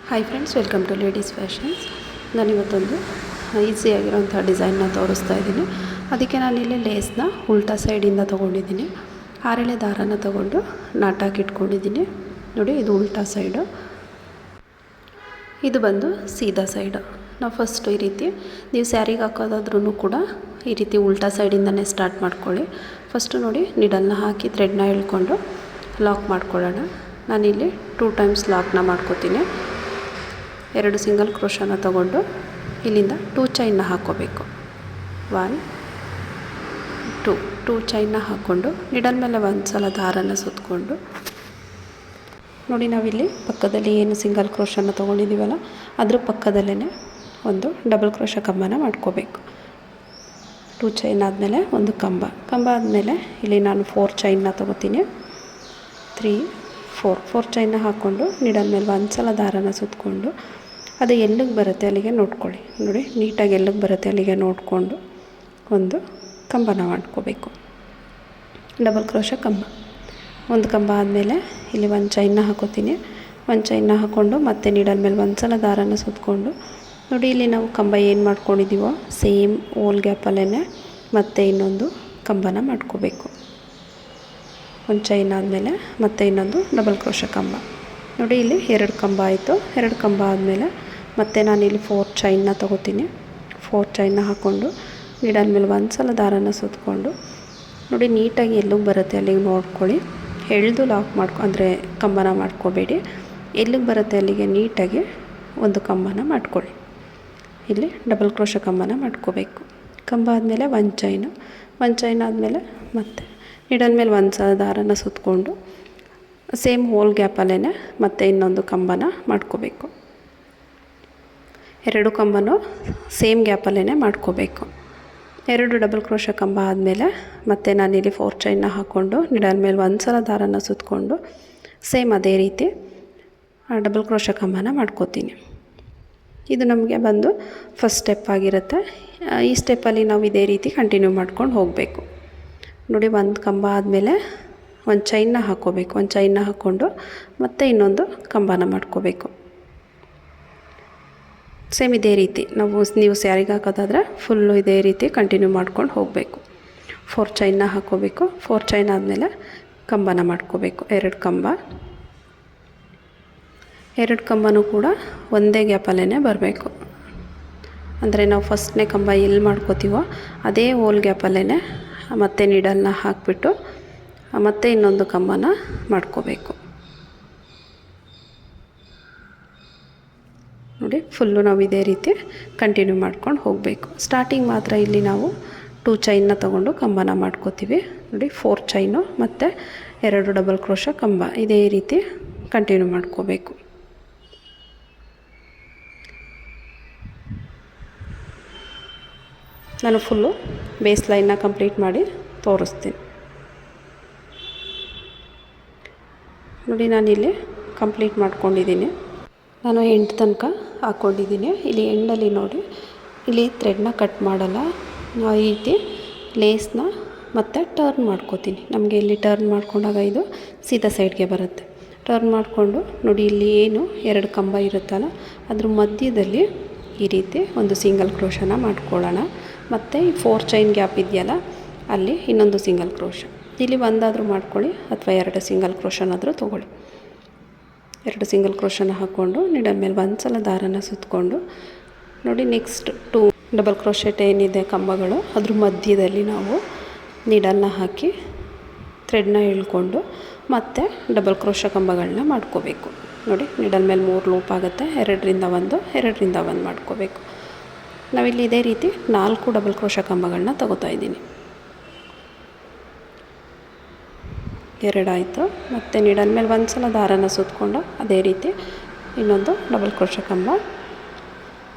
Hi friends, welcome to ladies fashions. ನಾನಿವತ್ತೊಂದು ಈಸಿಯಾಗಿರೋಂಥ ಡಿಸೈನ್ನ ತೋರಿಸ್ತಾ ಇದ್ದೀನಿ. ಅದಕ್ಕೆ ನಾನಿಲ್ಲಿ ಲೇಸ್ನ ಉಲ್ಟಾ ಸೈಡಿಂದ ತೊಗೊಂಡಿದ್ದೀನಿ. ಆರೆಳೆ ದಾರನ ತೊಗೊಂಡು ನಾಟಾಗಿ ಇಟ್ಕೊಂಡಿದ್ದೀನಿ. ನೋಡಿ, ಇದು ಉಲ್ಟಾ ಸೈಡು, ಇದು ಬಂದು ಸೀದಾ ಸೈಡು. ನಾವು ಫಸ್ಟು ಈ ರೀತಿ ನೀವು ಸ್ಯಾರಿಗೆ ಹಾಕೋದಾದ್ರೂ ಕೂಡ ಈ ರೀತಿ ಉಲ್ಟಾ ಸೈಡಿಂದನೇ ಸ್ಟಾರ್ಟ್ ಮಾಡ್ಕೊಳ್ಳಿ. ಫಸ್ಟು ನೋಡಿ, ನೀಡಲ್ನ ಹಾಕಿ ಥ್ರೆಡ್ನ ಎಳ್ಕೊಂಡು ಲಾಕ್ ಮಾಡ್ಕೊಳ್ಳೋಣ. ನಾನಿಲ್ಲಿ 2 ಟೈಮ್ಸ್ ಲಾಕ್ನ ಮಾಡ್ಕೋತೀನಿ. 2 ಸಿಂಗಲ್ ಕ್ರೋಶನ ತಗೊಂಡು ಇಲ್ಲಿಂದ 2 ಚೈನ್ನ ಹಾಕ್ಕೋಬೇಕು. 1 2 ಚೈನ್ನ ಹಾಕ್ಕೊಂಡು ನೀಡಲ್ ಮೇಲೆ ಒಂದು ಸಲ ದಾರನ ಸುತ್ತಕೊಂಡು ನೋಡಿ, ನಾವಿಲ್ಲಿ ಪಕ್ಕದಲ್ಲಿ ಏನು ಸಿಂಗಲ್ ಕ್ರೋಶನ ತೊಗೊಂಡಿದ್ದೀವಲ್ಲ ಅದ್ರ ಪಕ್ಕದಲ್ಲೇ ಒಂದು ಡಬಲ್ ಕ್ರೋಶ ಕಂಬನ ಮಾಡ್ಕೋಬೇಕು. 2 ಚೈನ್ ಆದಮೇಲೆ ಒಂದು ಕಂಬ ಆದಮೇಲೆ ಇಲ್ಲಿ ನಾನು 4 ಚೈನ್ನ ತೊಗೋತೀನಿ. 3 4 ಚೈನ್ನ ಹಾಕ್ಕೊಂಡು ನೀಡಲ್ ಮೇಲೆ ಒಂದು ಸಲ ದಾರನ ಸುತ್ತಕೊಂಡು ಅದು ಎಲ್ಲಿಗೆ ಬರುತ್ತೆ ಅಲ್ಲಿಗೆ ನೋಡ್ಕೊಳ್ಳಿ. ನೋಡಿ, ನೀಟಾಗಿ ಎಲ್ಲಿಗೆ ಬರುತ್ತೆ ಅಲ್ಲಿಗೆ ನೋಡಿಕೊಂಡು ಒಂದು ಕಂಬನ ಮಾಡ್ಕೋಬೇಕು. ಡಬಲ್ ಕ್ರೋಶ ಕಂಬ, ಒಂದು ಕಂಬ ಆದಮೇಲೆ ಇಲ್ಲಿ 1 ಚೈನ್ನ ಹಾಕೋತೀನಿ. 1 ಚೈನ್ನ ಹಾಕ್ಕೊಂಡು ಮತ್ತೆ ನೀಡಲ್ ಮೇಲೆ ಒಂದು ಸಲ ದಾರನ ಸುತ್ತಕೊಂಡು ನೋಡಿ, ಇಲ್ಲಿ ನಾವು ಕಂಬ ಏನು ಮಾಡ್ಕೊಂಡಿದ್ದೀವೋ ಸೇಮ್ ಓಲ್ ಗ್ಯಾಪಲ್ಲೇ ಮತ್ತೆ ಇನ್ನೊಂದು ಕಂಬನ ಮಾಡ್ಕೋಬೇಕು. 1 ಚೈನ್ ಆದಮೇಲೆ ಮತ್ತೆ ಇನ್ನೊಂದು ಡಬಲ್ ಕ್ರೋಶ ಕಂಬ. ನೋಡಿ, ಇಲ್ಲಿ 2 ಕಂಬ ಆಯಿತು. 2 ಕಂಬ ಆದಮೇಲೆ ಮತ್ತೆ ನಾನಿಲ್ಲಿ 4 ಚೈನ್ನ ತೊಗೋತೀನಿ. 4 ಚೈನ್ನ ಹಾಕ್ಕೊಂಡು ನೀಡಲ್ ಮೇಲೆ ಒಂದು ಸಲ ದಾರನ ಸುತ್ತಕೊಂಡು ನೋಡಿ, ನೀಟಾಗಿ ಎಲ್ಲಿಗೆ ಬರುತ್ತೆ ಅಲ್ಲಿಗೆ ನೋಡ್ಕೊಳ್ಳಿ. ಎಳೆದು ಲಾಕ್ ಅಂದರೆ ಕಂಬನ ಮಾಡ್ಕೋಬೇಡಿ. ಎಲ್ಲಿಗೆ ಬರುತ್ತೆ ಅಲ್ಲಿಗೆ ನೀಟಾಗಿ ಒಂದು ಕಂಬನ ಮಾಡ್ಕೊಳ್ಳಿ. ಇಲ್ಲಿ ಡಬಲ್ ಕ್ರೋಶ ಕಂಬನ ಮಾಡ್ಕೋಬೇಕು. ಕಂಬ ಆದಮೇಲೆ 1 ಚೈನ್ ಆದಮೇಲೆ ಮತ್ತೆ ನೀಡಲ್ ಮೇಲೆ ಒಂದು ಸಲ ದಾರನ ಸುತ್ತಕೊಂಡು ಸೇಮ್ ಹೋಲ್ ಗ್ಯಾಪಲ್ಲೇ ಮತ್ತೆ ಇನ್ನೊಂದು ಕಂಬನ ಮಾಡ್ಕೋಬೇಕು. 2 ಕಂಬನೂ ಸೇಮ್ ಗ್ಯಾಪಲ್ಲೇ ಮಾಡ್ಕೋಬೇಕು. 2 ಡಬಲ್ ಕ್ರೋಶ ಕಂಬ ಆದಮೇಲೆ ಮತ್ತೆ ನಾನಿಲ್ಲಿ 4 ಚೈನ್ನ ಹಾಕ್ಕೊಂಡು ನೀಡಲ್ ಮೇಲೆ ಒಂದು ಸಲ ದಾರನ ಸುತ್ತಕೊಂಡು ಸೇಮ್ ಅದೇ ರೀತಿ ಡಬಲ್ ಕ್ರೋಶ ಕಂಬನ ಮಾಡ್ಕೋತೀನಿ. ಇದು ನಮಗೆ ಬಂದು ಫಸ್ಟ್ ಸ್ಟೆಪ್ ಆಗಿರುತ್ತೆ. ಈ ಸ್ಟೆಪ್ಪಲ್ಲಿ ನಾವು ಇದೇ ರೀತಿ ಕಂಟಿನ್ಯೂ ಮಾಡ್ಕೊಂಡು ಹೋಗಬೇಕು. ನೋಡಿ, 1 ಕಂಬ ಆದಮೇಲೆ 1 ಚೈನ್ನ ಹಾಕ್ಕೋಬೇಕು. 1 ಚೈನ್ನ ಹಾಕ್ಕೊಂಡು ಮತ್ತೆ ಇನ್ನೊಂದು ಕಂಬನ ಮಾಡ್ಕೋಬೇಕು. ಸೇಮ್ ಇದೇ ರೀತಿ ನೀವು ಸ್ಯಾರಿಗೆ ಹಾಕೋದಾದರೆ ಫುಲ್ಲು ಇದೇ ರೀತಿ ಕಂಟಿನ್ಯೂ ಮಾಡ್ಕೊಂಡು ಹೋಗಬೇಕು. 4 ಚೈನ್ನ ಹಾಕ್ಕೋಬೇಕು. 4 ಚೈನ್ ಆದಮೇಲೆ ಕಂಬನ ಮಾಡ್ಕೋಬೇಕು. 2 ಕಂಬ, 2 ಕಂಬನೂ ಕೂಡ ಒಂದೇ ಗ್ಯಾಪಲ್ಲೇ ಬರಬೇಕು. ಅಂದರೆ ನಾವು ಫಸ್ಟ್ನೇ ಕಂಬ ಎಲ್ಲಿ ಮಾಡ್ಕೋತೀವೋ ಅದೇ ಹೋಲ್ ಗ್ಯಾಪಲ್ಲೇ ಮತ್ತೆ ನೀಡಲ್ನ ಹಾಕಿಬಿಟ್ಟು ಮತ್ತೆ ಇನ್ನೊಂದು ಕಂಬನ ಮಾಡ್ಕೋಬೇಕು. ನೋಡಿ, ಫುಲ್ಲು ನಾವು ಇದೇ ರೀತಿ ಕಂಟಿನ್ಯೂ ಮಾಡ್ಕೊಂಡು ಹೋಗಬೇಕು. ಸ್ಟಾರ್ಟಿಂಗ್ ಮಾತ್ರ ಇಲ್ಲಿ ನಾವು 2 ಚೈನ್ನ ತೊಗೊಂಡು ಕಂಬನ ಮಾಡ್ಕೋತೀವಿ. ನೋಡಿ, 4 ಚೈನು ಮತ್ತು 2 ಡಬಲ್ ಕ್ರೋಶ ಕಂಬ ಇದೇ ರೀತಿ ಕಂಟಿನ್ಯೂ ಮಾಡ್ಕೋಬೇಕು. ನಾನು ಫುಲ್ಲು ಬೇಸ್ ಲೈನ್ನ ಕಂಪ್ಲೀಟ್ ಮಾಡಿ ತೋರಿಸ್ತೀನಿ. ನೋಡಿ, ನಾನಿಲ್ಲಿ ಕಂಪ್ಲೀಟ್ ಮಾಡ್ಕೊಂಡಿದ್ದೀನಿ. ನಾನು ಎಂಡ್ ತನಕ ಹಾಕ್ಕೊಂಡಿದ್ದೀನಿ. ಇಲ್ಲಿ ಎಂಡಲ್ಲಿ ನೋಡಿ, ಇಲ್ಲಿ ಥ್ರೆಡ್ನ ಕಟ್ ಮಾಡಲ್ಲ. ಈ ರೀತಿ ಲೇಸ್ನ ಮತ್ತೆ ಟರ್ನ್ ಮಾಡ್ಕೋತೀನಿ. ನಮಗೆ ಇಲ್ಲಿ ಟರ್ನ್ ಮಾಡ್ಕೊಂಡಾಗ ಇದು ಸೀದಾ ಸೈಡ್ಗೆ ಬರುತ್ತೆ. ಟರ್ನ್ ಮಾಡಿಕೊಂಡು ನೋಡಿ, ಇಲ್ಲಿ ಏನು 2 ಕಂಬ ಇರುತ್ತಲ್ಲ ಅದ್ರ ಮಧ್ಯದಲ್ಲಿ ಈ ರೀತಿ ಒಂದು ಸಿಂಗಲ್ ಕ್ರೋಶನ ಮಾಡ್ಕೊಳ್ಳೋಣ. ಮತ್ತು ಈ 4 ಚೈನ್ ಗ್ಯಾಪ್ ಇದೆಯಲ್ಲ ಅಲ್ಲಿ ಇನ್ನೊಂದು ಸಿಂಗಲ್ ಕ್ರೋಶ. ಇಲ್ಲಿ ಒಂದಾದರೂ ಮಾಡ್ಕೊಳ್ಳಿ ಅಥವಾ 2 ಸಿಂಗಲ್ ಕ್ರೋಶನಾದರೂ ತೊಗೊಳ್ಳಿ. 2 ಸಿಂಗಲ್ ಕ್ರೋಶನ ಹಾಕ್ಕೊಂಡು ನೀಡಲ್ ಮೇಲೆ ಒಂದು ಸಲ ದಾರನ ಸುತ್ತಕೊಂಡು ನೋಡಿ, ನೆಕ್ಸ್ಟ್ 2 ಡಬಲ್ ಕ್ರೋಶೆಟ್ ಏನಿದೆ ಕಂಬಗಳು ಅದ್ರ ಮಧ್ಯದಲ್ಲಿ ನಾವು ನೀಡಲ್ನ ಹಾಕಿ ಥ್ರೆಡ್ನ ಎಳ್ಕೊಂಡು ಮತ್ತೆ ಡಬಲ್ ಕ್ರೋಶ ಕಂಬಗಳನ್ನ ಮಾಡ್ಕೋಬೇಕು. ನೋಡಿ, ನೀಡಲ್ ಮೇಲೆ 3 ಲೂಪ್ ಆಗುತ್ತೆ. 2ರಿಂದ 1 2ರಿಂದ 1 ಮಾಡ್ಕೋಬೇಕು. ನಾವಿಲ್ಲಿ ಇದೇ ರೀತಿ 4 ಡಬಲ್ ಕ್ರೋಶ ಕಂಬಗಳನ್ನ ತಗೋತಾ ಇದ್ದೀನಿ. 2 ಆಯಿತು. ಮತ್ತು ನೀಡಲ್ ಮೇಲೆ ಒಂದು ಸಲ ದಾರನ ಸುತ್ತಕೊಂಡು ಅದೇ ರೀತಿ ಇನ್ನೊಂದು ಡಬಲ್ ಕ್ರೋಶ ಕಂಬ.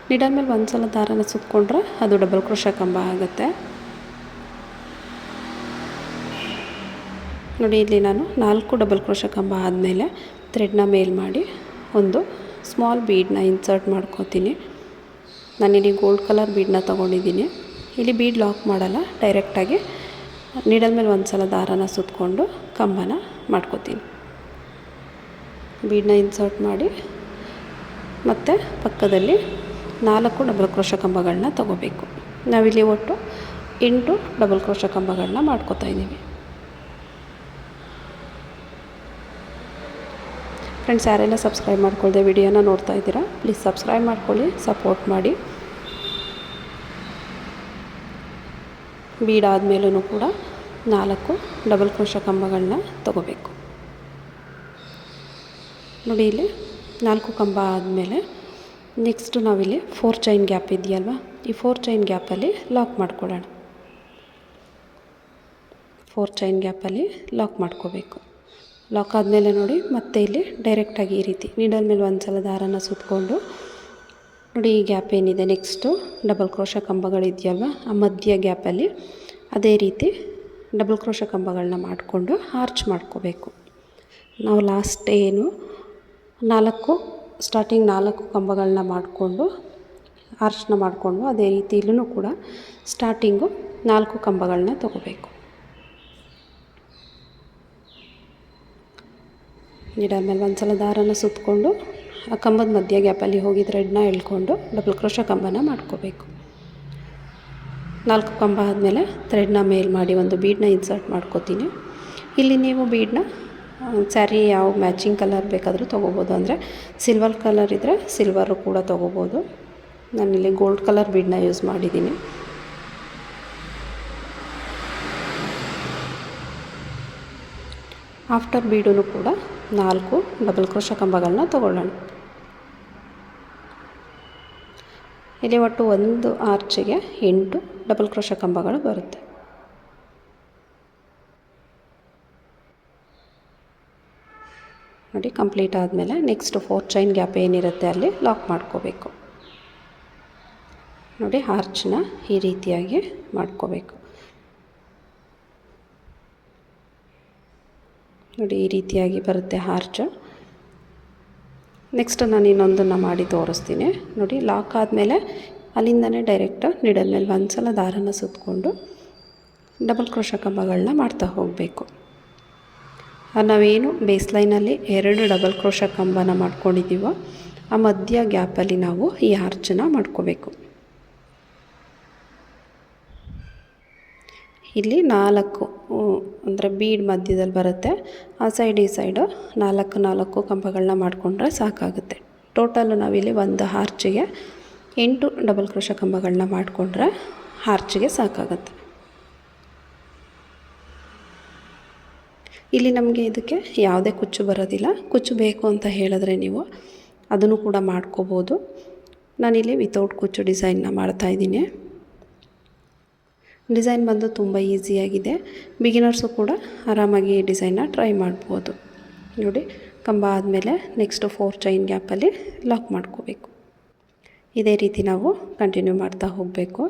ನೀಡಲ್ ಮೇಲೆ ಒಂದು ಸಲ ದಾರನ ಸುತ್ತಕೊಂಡ್ರೆ ಅದು ಡಬಲ್ ಕ್ರೋಶ ಕಂಬ ಆಗುತ್ತೆ. ನೋಡಿ, ಇಲ್ಲಿ ನಾನು 4 ಡಬಲ್ ಕ್ರೋಶ ಕಂಬ ಆದಮೇಲೆ ಥ್ರೆಡ್ನ ಮೇಲ್ ಮಾಡಿ ಒಂದು ಸ್ಮಾಲ್ ಬೀಡನ್ನ ಇನ್ಸರ್ಟ್ ಮಾಡ್ಕೋತೀನಿ. ನಾನಿಲ್ಲಿ ಗೋಲ್ಡ್ ಕಲರ್ ಬೀಡನ್ನ ತೊಗೊಂಡಿದ್ದೀನಿ. ಇಲ್ಲಿ ಬೀಡ್ ಲಾಕ್ ಮಾಡಲ್ಲ, ಡೈರೆಕ್ಟಾಗಿ ನೀಡಲ್ ಮೇಲೆ ಒಂದು ಸಲ ದಾರನ ಸುತ್ತಕೊಂಡು ಕಂಬನ ಮಾಡ್ಕೋತೀನಿ. ಬೀಡನ್ನ ಇನ್ಸರ್ಟ್ ಮಾಡಿ ಮತ್ತು ಪಕ್ಕದಲ್ಲಿ 4 ಡಬಲ್ ಕ್ರೋಶ ಕಂಬಗಳನ್ನ ತಗೋಬೇಕು. ನಾವಿಲ್ಲಿ ಒಟ್ಟು 8 ಡಬಲ್ ಕ್ರೋಶ ಕಂಬಗಳನ್ನ ಮಾಡ್ಕೋತಾ ಇದ್ದೀವಿ. ಫ್ರೆಂಡ್ಸ್, ಯಾರೆಲ್ಲ ಸಬ್ಸ್ಕ್ರೈಬ್ ಮಾಡ್ಕೊಳ್ದೆ ವಿಡಿಯೋನ ನೋಡ್ತಾ ಇದ್ದೀರಾ, ಪ್ಲೀಸ್ ಸಬ್ಸ್ಕ್ರೈಬ್ ಮಾಡ್ಕೊಳ್ಳಿ, ಸಪೋರ್ಟ್ ಮಾಡಿ. ಬೀಡಾದಮೇಲೂ ಕೂಡ 4 ಡಬಲ್ ಕ್ರೋಶ ಕಂಬಗಳನ್ನ ತಗೋಬೇಕು. ನೋಡಿ, ಇಲ್ಲಿ 4 ಕಂಬ ಆದಮೇಲೆ ನೆಕ್ಸ್ಟ್ ನಾವಿಲ್ಲಿ 4 ಚೈನ್ ಗ್ಯಾಪ್ ಇದೆಯಲ್ವ, ಈ 4 ಚೈನ್ ಗ್ಯಾಪಲ್ಲಿ ಲಾಕ್ ಮಾಡ್ಕೊಳ್ಳೋಣ. 4 ಚೈನ್ ಗ್ಯಾಪಲ್ಲಿ ಲಾಕ್ ಮಾಡ್ಕೋಬೇಕು. ಲಾಕ್ ಆದಮೇಲೆ ನೋಡಿ, ಮತ್ತೆ ಇಲ್ಲಿ ಡೈರೆಕ್ಟಾಗಿ ಈ ರೀತಿ ನೀಡಲ್ ಮೇಲೆ ಒಂದು ಸಲ ದಾರನ ಸುತ್ತಕೊಂಡು ನೋಡಿ, ಈ ಗ್ಯಾಪ್ ಏನಿದೆ ನೆಕ್ಸ್ಟು ಡಬಲ್ ಕ್ರೋಶ ಕಂಬಗಳಿದೆಯಲ್ವ, ಆ ಮಧ್ಯ ಗ್ಯಾಪಲ್ಲಿ ಅದೇ ರೀತಿ ಡಬಲ್ ಕ್ರೋಶ ಕಂಬಗಳನ್ನ ಮಾಡಿಕೊಂಡು ಆರ್ಚ್ ಮಾಡ್ಕೋಬೇಕು. ನಾವು ಲಾಸ್ಟ್ ಏನು 4 ಕಂಬಗಳನ್ನ ಮಾಡಿಕೊಂಡು ಆರ್ಚ್ನ ಮಾಡಿಕೊಂಡು ಅದೇ ರೀತಿ ಇಲ್ಲೂ ಕೂಡ ಸ್ಟಾರ್ಟಿಂಗು 4 ಕಂಬಗಳನ್ನ ತಗೋಬೇಕು. ನೀಡಲ್ ಮೇಲೆ ಒಂದು ಸಲ ದಾರನ ಸುತ್ತಕೊಂಡು ಆ ಕಂಬದ ಮಧ್ಯ ಗ್ಯಾಪಲ್ಲಿ ಹೋಗಿ ಥ್ರೆಡ್ನ ಎಳ್ಕೊಂಡು ಡಬಲ್ ಕ್ರೋಶ ಕಂಬನ ಮಾಡ್ಕೋಬೇಕು. 4 ಕಂಬ ಆದಮೇಲೆ ಥ್ರೆಡ್ನ ಮೇಲ್ ಮಾಡಿ ಒಂದು ಬೀಡನ್ನ ಇನ್ಸರ್ಟ್ ಮಾಡ್ಕೋತೀನಿ. ಇಲ್ಲಿ ನೀವು ಬೀಡನ್ನ ಸ್ಯಾರಿ ಯಾವ ಮ್ಯಾಚಿಂಗ್ ಕಲರ್ ಬೇಕಾದರೂ ತೊಗೋಬೋದು. ಅಂದರೆ ಸಿಲ್ವರ್ ಕಲರ್ ಇದ್ದರೆ ಸಿಲ್ವರು ಕೂಡ ತೊಗೋಬೋದು. ನಾನಿಲ್ಲಿ ಗೋಲ್ಡ್ ಕಲರ್ ಬೀಡನ್ನ ಯೂಸ್ ಮಾಡಿದ್ದೀನಿ. ಆಫ್ಟರ್ ಬೀಡೂ ಕೂಡ 4 ಡಬಲ್ ಕ್ರೋಶ ಕಂಬಗಳನ್ನ ತಗೊಳ್ಳೋಣ. ಇಲ್ಲಿ ಒಟ್ಟು ಒಂದು ಆರ್ಚಿಗೆ 8 ಡಬಲ್ ಕ್ರೋಶ ಕಂಬಗಳು ಬರುತ್ತೆ. ನೋಡಿ, ಕಂಪ್ಲೀಟ್ ಆದಮೇಲೆ ನೆಕ್ಸ್ಟ್ 4 ಚೈನ್ ಗ್ಯಾಪ್ ಏನಿರುತ್ತೆ ಅಲ್ಲಿ ಲಾಕ್ ಮಾಡ್ಕೋಬೇಕು. ನೋಡಿ, ಆರ್ಚನ್ನ ಈ ರೀತಿಯಾಗಿ ಮಾಡ್ಕೋಬೇಕು. ನೋಡಿ, ಈ ರೀತಿಯಾಗಿ ಬರುತ್ತೆ ಆರ್ಚ್. ನೆಕ್ಸ್ಟ್ ನಾನು ಇನ್ನೊಂದನ್ನು ಮಾಡಿ ತೋರಿಸ್ತೀನಿ. ನೋಡಿ, ಲಾಕ್ ಆದಮೇಲೆ ಅಲ್ಲಿಂದನೇ ಡೈರೆಕ್ಟ್ ನೀಡಲ್ ಮೇಲೆ ಒಂದು ಸಲ ದಾರನ ಸುತ್ತಕೊಂಡು ಡಬಲ್ ಕ್ರೋಶ ಕಂಬಗಳನ್ನ ಮಾಡ್ತಾ ಹೋಗಬೇಕು. ನಾವೇನು ಬೇಸ್ ಲೈನಲ್ಲಿ 2 ಡಬಲ್ ಕ್ರೋಶ ಕಂಬನ ಮಾಡ್ಕೊಂಡಿದ್ದೀವೋ ಆ ಮಧ್ಯ ಗ್ಯಾಪಲ್ಲಿ ನಾವು ಈ ಆರ್ಚನ್ನ ಮಾಡ್ಕೋಬೇಕು. ಇಲ್ಲಿ 4 ಅಂದರೆ ಬೀಡ್ ಮಧ್ಯದಲ್ಲಿ ಬರುತ್ತೆ, ಆ ಸೈಡ್ ಈ ಸೈಡು 4 ಕಂಬಗಳನ್ನ ಮಾಡಿಕೊಂಡ್ರೆ ಸಾಕಾಗುತ್ತೆ. ಟೋಟಲು ನಾವಿಲ್ಲಿ ಒಂದು ಆರ್ಚಿಗೆ 8 ಡಬಲ್ ಕ್ರೋಶ ಕಂಬಗಳನ್ನ ಮಾಡಿಕೊಂಡ್ರೆ ಆರ್ಚಿಗೆ ಸಾಕಾಗುತ್ತೆ. ಇಲ್ಲಿ ನಮಗೆ ಇದಕ್ಕೆ ಯಾವುದೇ ಕುಚ್ಚು ಬರೋದಿಲ್ಲ. ಕುಚ್ಚು ಬೇಕು ಅಂತ ಹೇಳಿದ್ರೆ ನೀವು ಅದನ್ನು ಕೂಡ ಮಾಡ್ಕೋಬೋದು. ನಾನಿಲ್ಲಿ ವಿತೌಟ್ ಕುಚ್ಚು ಡಿಸೈನ್ನ ಮಾಡ್ತಾಯಿದ್ದೀನಿ. ಡಿಸೈನ್ ಬಂದು ತುಂಬ ಈಸಿಯಾಗಿದೆ. ಬಿಗಿನರ್ಸು ಕೂಡ ಆರಾಮಾಗಿ ಈ ಡಿಸೈನ್ನ ಟ್ರೈ ಮಾಡ್ಬೋದು. ನೋಡಿ, ಕಂಬ ಆದಮೇಲೆ ನೆಕ್ಸ್ಟ್ 4 ಚೈನ್ ಗ್ಯಾಪಲ್ಲಿ ಲಾಕ್ ಮಾಡ್ಕೋಬೇಕು. ಇದೇ ರೀತಿ ನಾವು ಕಂಟಿನ್ಯೂ ಮಾಡ್ತಾ ಹೋಗಬೇಕು.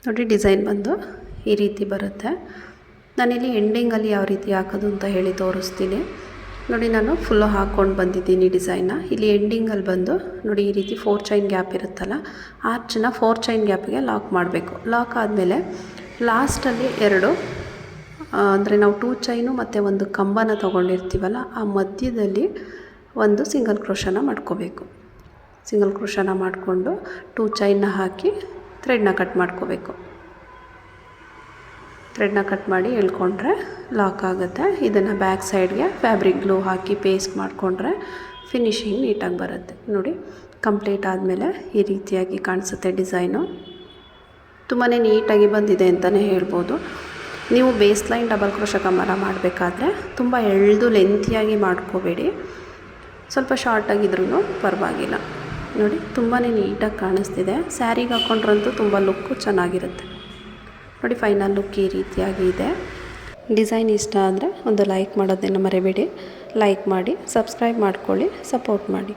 ನೋಡಿ, ಡಿಸೈನ್ ಬಂದು ಈ ರೀತಿ ಬರುತ್ತೆ. ನಾನಿಲ್ಲಿ ಎಂಡಿಂಗಲ್ಲಿ ಯಾವ ರೀತಿ ಹಾಕೋದು ಅಂತ ಹೇಳಿ ತೋರಿಸ್ತೀನಿ. ನೋಡಿ, ನಾನು ಫುಲ್ಲು ಹಾಕ್ಕೊಂಡು ಬಂದಿದ್ದೀನಿ ಡಿಸೈನ್ನ. ಇಲ್ಲಿ ಎಂಡಿಂಗಲ್ಲಿ ಬಂದು ನೋಡಿ, ಈ ರೀತಿ 4 ಚೈನ್ ಗ್ಯಾಪ್ ಇರುತ್ತಲ್ಲ, ಆರ್ಚನ್ನ 4 ಚೈನ್ ಗ್ಯಾಪಿಗೆ ಲಾಕ್ ಮಾಡಬೇಕು. ಲಾಕ್ ಆದಮೇಲೆ ಲಾಸ್ಟಲ್ಲಿ 2 ಅಂದರೆ ನಾವು 2 ಚೈನು ಮತ್ತು ಒಂದು ಕಂಬನ ತೊಗೊಂಡಿರ್ತೀವಲ್ಲ, ಆ ಮಧ್ಯದಲ್ಲಿ ಒಂದು ಸಿಂಗಲ್ ಕ್ರೋಶನ ಮಾಡ್ಕೋಬೇಕು. ಸಿಂಗಲ್ ಕ್ರೋಶನ ಮಾಡಿಕೊಂಡು 2 ಚೈನ್ನ ಹಾಕಿ ಥ್ರೆಡ್ನ ಕಟ್ ಮಾಡ್ಕೋಬೇಕು. ಥ್ರೆಡ್ನ ಕಟ್ ಮಾಡಿ ಎಳ್ಕೊಂಡ್ರೆ ಲಾಕ್ ಆಗುತ್ತೆ. ಇದನ್ನು ಬ್ಯಾಕ್ ಸೈಡ್ಗೆ ಫ್ಯಾಬ್ರಿಕ್ ಗ್ಲೂ ಹಾಕಿ ಪೇಸ್ಟ್ ಮಾಡಿಕೊಂಡ್ರೆ ಫಿನಿಶಿಂಗ್ ನೀಟಾಗಿ ಬರುತ್ತೆ. ನೋಡಿ, ಕಂಪ್ಲೀಟ್ ಆದಮೇಲೆ ಈ ರೀತಿಯಾಗಿ ಕಾಣಿಸುತ್ತೆ ಡಿಸೈನು. ತುಂಬಾ ನೀಟಾಗಿ ಬಂದಿದೆ ಅಂತಲೇ ಹೇಳ್ಬೋದು. ನೀವು ಬೇಸ್ ಲೈನ್ ಡಬಲ್ ಕ್ರೋಶ ಕಂಬನ ಮಾಡಬೇಕಾದ್ರೆ ತುಂಬ ಎಳೆದು ಲೆಂತಿಯಾಗಿ ಮಾಡ್ಕೋಬೇಡಿ, ಸ್ವಲ್ಪ ಶಾರ್ಟಾಗಿದ್ರೂ ಪರವಾಗಿಲ್ಲ. ನೋಡಿ, ತುಂಬಾ ನೀಟಾಗಿ ಕಾಣಿಸ್ತಿದೆ. ಸ್ಯಾರಿಗೆ ಹಾಕ್ಕೊಂಡ್ರಂತೂ ತುಂಬ ಲುಕ್ಕು ಚೆನ್ನಾಗಿರುತ್ತೆ. ನೋಡಿ, ಫೈನಲ್ ಲುಕ್ ಈ ರೀತಿಯಾಗಿ ಇದೆ. ಡಿಸೈನ್ ಇಷ್ಟ ಆದರೆ ಒಂದು ಲೈಕ್ ಮಾಡೋದನ್ನು ಮರಿಬೇಡಿ. ಲೈಕ್ ಮಾಡಿ, ಸಬ್ಸ್ಕ್ರೈಬ್ ಮಾಡ್ಕೊಳ್ಳಿ, ಸಪೋರ್ಟ್ ಮಾಡಿ.